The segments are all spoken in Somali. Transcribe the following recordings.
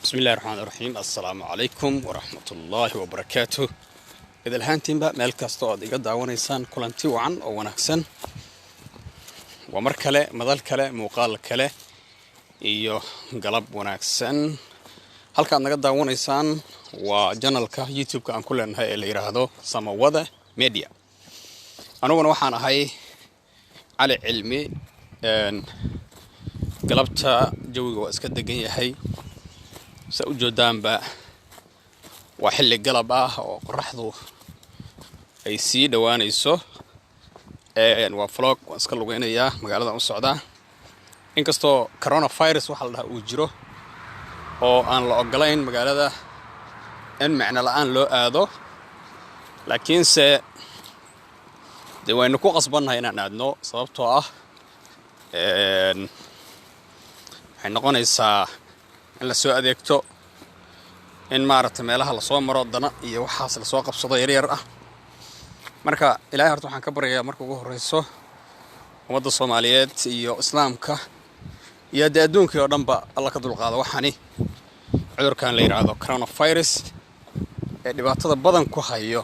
بسم الله الرحمن الرحيم. السلام عليكم ورحمة الله وبركاته. إذا الهانتين بقى مالك استوعد يقد عوانيسان كلانتي وعن أو ونكسن ومركلة مدال كلة مقال كلة إيو قلب ونكسن هل كان نقد عوانيسان وجنال يوتيوب كان كل هاي اللي يرهدو سموذة ميديا. أنا ونوحنا هاي على علمي قلبتها جوي واسكت دقيقة هاي سأوجدان با وحل قلب وقرحضو أي سي دوان يسو وفلوق واسكالو قينيا مقالة السعودة إنكستو كورونا فايروس وحل لها أوجرو oo aan la ogolayn magaalada in macna la'aan loo aado laakiin se de waynu ku qasbannahay inaan aadno sababtoo ah waxay noqonaysaa in la soo adeegto in maaragtay meelaha la soo maro dana iyo waxaas la soo qabsado yaryar ah marka ilaahay horta waxaan ka baryayaa marka ugu horeyso ummadda Soomaaliyeed iyo islaamka iyo adduunka oo dhanba alla ka dulqaado waxani cudurkan la yiraahdo coronavirus ee dhibaatada badan ku hayo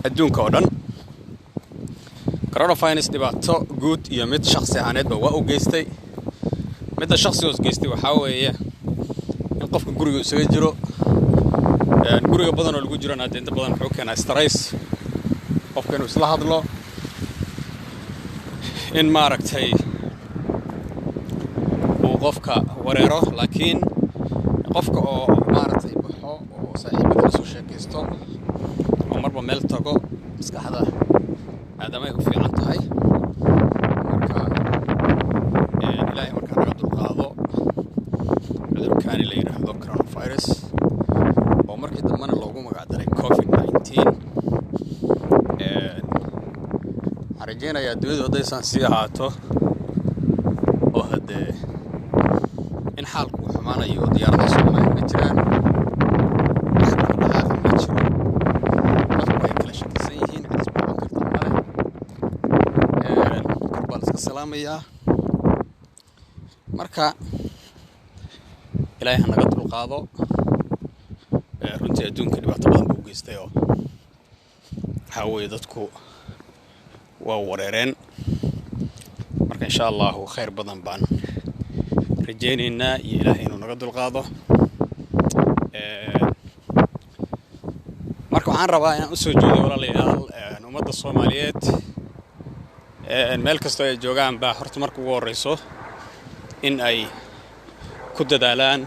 adduunka oo dhan coronavirus dhibaato guud iyo mid shakhsi ahaaneedba waa u geystay midda shakhsi oo geystay waxa weeye in qofka guriga isaga jiro guriga badan oo lagu jiro inta badan wuxuu keenaa stress qofka inuu isla hadlo in maaragtay qofka wareero laakiin qofka oo maaragtay baxo oo saaxiibada soo sheekaysto oo marba meel tago maskaxda aadamay u fiican tahay marka ilaahay marka naga dulqaado cudurkan la yiraahdo coronavirus oo markii dambana loogu magac daray COVID-19 arjeenaya dunida hadaysan sii ahaato oo hadee in xaalku xumaanayo diyaarada Soomaaliya ma jiraan wax dhaqdhaqaaq ma jiro dadku way kala shaqaysan yihiin cid isbaacan karta male karbal iska salaamaya marka ilaahay naga dulqaado runtii adduunka dhibaato badan buu geystay oo waxa weeye dadku waa wareereen marka insha Allah khayr badan baan رجينا إلهي نقد القاضي مركو عن رباينا أسوجود ولا ليال نمد الصوماليات الملك استوى جوجان بحرت مركو ورئيسه إن أي كد دالان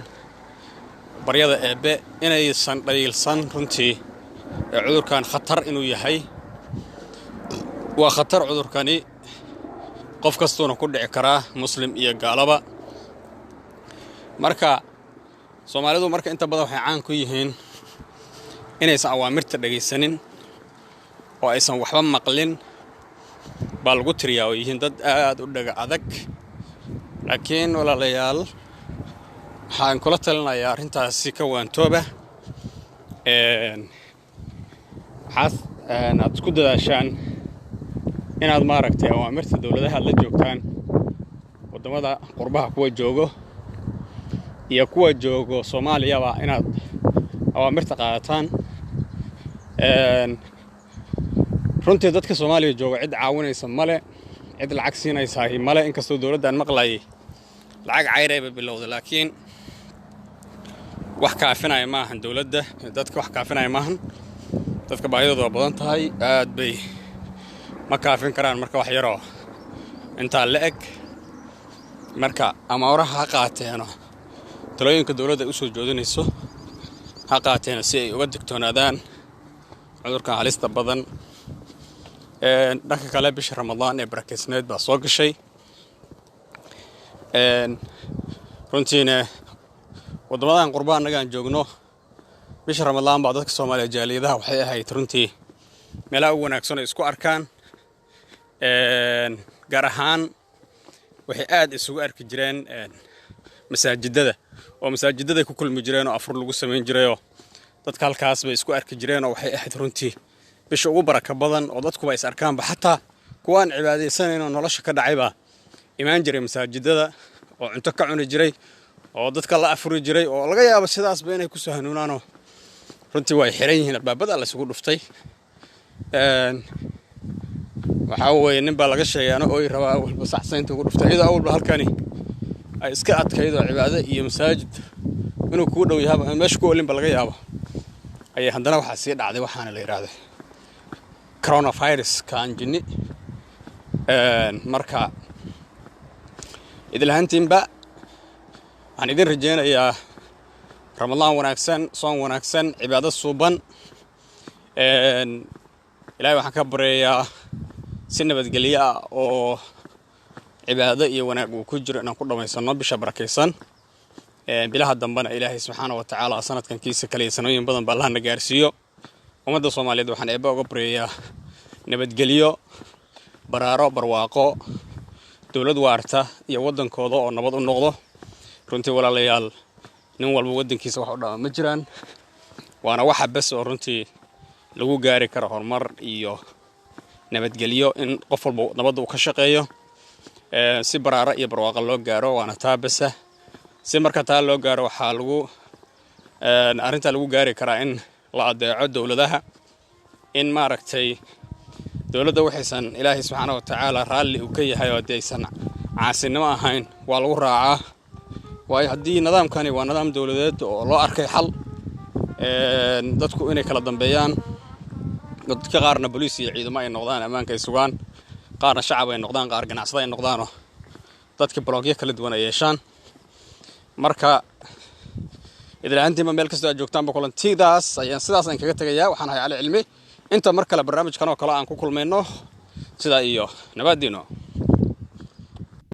بريادة أبى إن أي سن ريال سن رنتي عذر كان خطر إنه يحي وخطر عذر كاني قف كستون كل عكرة مسلم يجالبا marka Soomaalidu marka inta badan waxay caan ku yihiin inaysan awaamirta dhageysanin oo aysan waxba maqlin baa lagu tiriyaa oo yihiin dad aad u dhaga adag laakiin walaalayaal waxaan kula talinayaa arrintaasi ka waantooba aad isku dadaashaan inaad maaragtay awaamirta dawladaha la joogtaan wadamada qurbaha kuwa joogo iyo kuwa joogo Soomaaliya waa inaad awaamirta qaadataan runtii dadka Soomaaliya jooga cid caawinaysa male cid lacag siinaysa male inkastoo dawladdan maqlay lacag cayrayba bilowday laakiin wax kaafinaya maahan dawladda dadka wax kaafinaya maahan dadka baahidooda badan tahay aad bay ma kaafin karaan marka wax yaro inta la eg marka amawraha qaateeno talooyinka dawladda u soo joodinayso ha qaateen si ay uga digtoonaadaan cudurkan halista badan dhanka kale bisha Ramadaan ee barakeysneed baa soo gashay runtiina wadamadan qurbaan nagaan joogno bisha Ramadaan baa dadka Soomaaliya jaaliyadaha waxay ahayd runtii meelaha ugu wanaagsan isku arkaan gaar ahaan waxay aad isugu arki jireen masaajidada oo masaajidada ku kulmi jireen oo afur lagu sameyn jiray oo dadka halkaas bay isku arki jireen oo waxay ahayd runtii bisha ugu baraka badan oo dadku way is arkaan xataa kuwaan cibaadeysanayno nolosha ka dhacayba imaan jiray masaajidada oo cunto ka cuni jiray oo dadka la afuri jiray oo laga yaabo sidaasba inay ku soo hanuunaanoo runtii way xiran yihiin albaabada la isugu dhuftay waxaa weeye nin baa laga sheegaana oo ay rabaa walba saxsaynta ugu dhuftay iyadoo awalba halkani ay iska adkaydoo cibaado iyo masaajid inuu kugu dhow yahay meesha ku olinba laga yaabo ayay haddana waxaa sii dhacday waxaana la yidhaahday coronavirus kaanjini marka idilhaantiinba waxaan idin rajaynayaa ramadaan wanaagsan soon wanaagsan cibaado suuban ilaahay waxaan ka baryayaa si nabadgelyo ah oo cibaado iyo wanaag uu ku jiro inaan ku dhammaysano bisha barakaysan bilaha dambana ilaahay subxaanahu wa tacaala sanadkan kiisa kale iyo sanooyin badan baa allahna gaarsiiyo ummadda Soomaaliyeed waxaan eebba uga baryayaa nabadgelyo baraaro barwaaqo dawlad waarta iyo wadankooda oo nabad u noqdo runtii walaalayaal nin walba wadankiisa wax u dhaama ma jiraan waana waxa bas oo runtii lagu gaari karo horumar iyo nabadgelyo in qof walba nabad uu ka shaqeeyo si baraaro iyo barwaaqo loo gaaro waana taabasa si marka taa loo gaaro waxa lagu arinta lagu gaari karaa in la adeeco dawladaha in maaragtay dawladda waxaysan ilaahay subxaanahu wa tacaala raalli u ka yahay oo aysan caasinimo ahayn waa lagu raacaa waayo haddii nidaamkani waa nidaam dawladeed oo loo arkay xal dadku inay kala dambeeyaan dadka qaarna booliis iyo ciidamo ay noqdaan ammaanka ay sugaan qaarna shacab ay noqdaan qaar ganacsada ay noqdaan dadka bloogyo kala duwan ay yeeshaan marka idilhaantiinba meel kastoo aad joogtaanba kulantidaas ayaan sidaas aan kaga tegayaa waxaan ahay cali cilmi inta mar kale barnaamijkan oo kale aan ku kulmayno sidaa iyo nabadiino